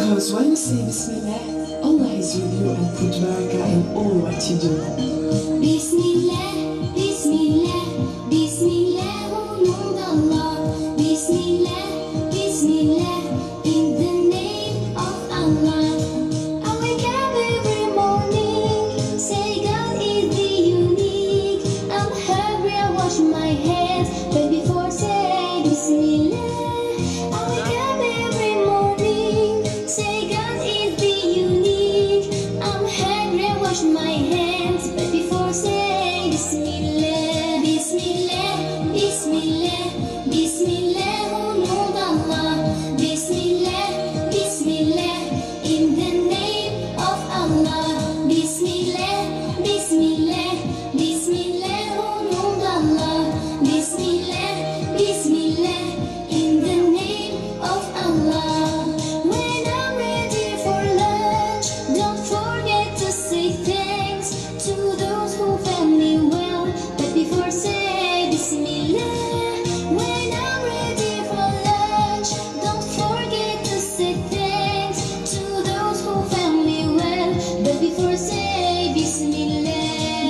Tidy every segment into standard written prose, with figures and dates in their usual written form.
Because when you say Bismillah, Allah is with you and put barakah in all what you do. Bismillah, Bismillah, Bismillah, oh Allah. Bismillah, Bismillah, in the name of Allah. I wake up every morning, say God is the unique. I'm hungry, I wash my hands, but before say Bismillah. I wake up every morning, say God is the unique. I'm hungry, I wash my hands, but before say Bismillah. Bismillah, Bismillah, Bismillah, oh Allah. Bismillah, Bismillah, in the name of Allah. Bismillah, Bismillah, Bismillah, oh Allah. Bismillah, Bismillah, in the name of Allah. When I'm ready for lunch, don't forget to say thanks to those who fed me well, but before say Bismillah. When I'm ready for lunch, don't forget to say thanks to those who fed me well, but before say Bismillah.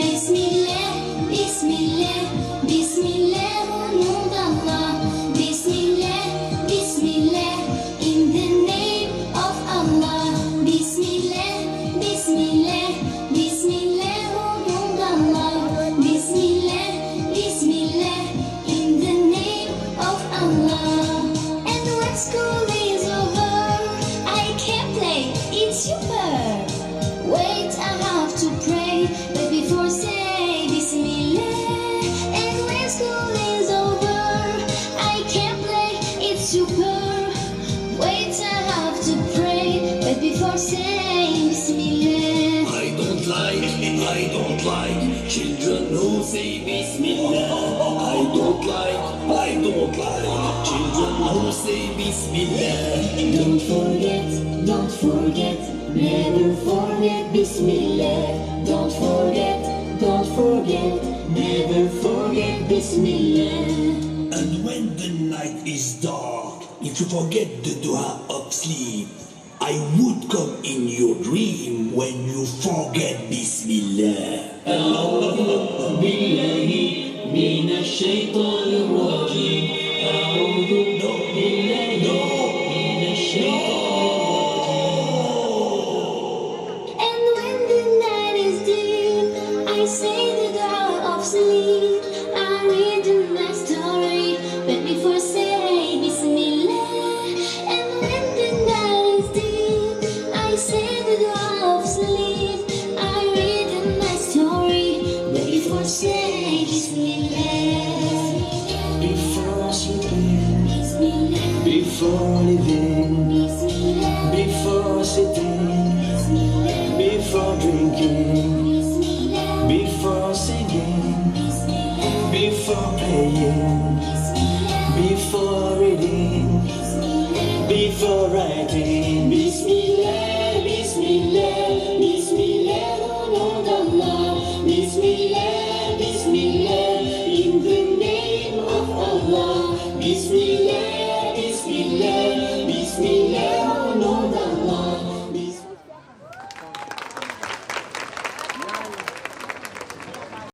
Bismillah, Bismillah, Bismillah, oh Allah. Bismillah, Bismillah, in the name of Allah. Bismillah, Bismillah, Bismillah, oh Allah. Bismillah, Bismillah, in the name of Allah. And when school is over, I can play, it's super. Wait, I have to pray, but before say Bismillah. And when school is over, I can play, it's super. Wait, I have to pray, but before say Bismillah. I don't like children who say Bismillah. I don't like children who say Bismillah. Don't forget, never forget Bismillah. Don't forget, never forget Bismillah. And when the night is dark, if you forget the dua of sleep, I would come in your dream when you forget Bismillah. أعوذ بالله من الشيطان الرجيم. أعوذ بالله من الشيطان الرجيم. And when the night is deep, I say the dua of sleep. I read my story, but before say Bismillah. And when the night is deep, I say the dua of sleep. I read my story, but before say Bismillah. Before sleeping, Bismillah, before living, Bismillah, before sitting, Bismillah, before drinking, Bismillah, before singing, Bismillah. before playing.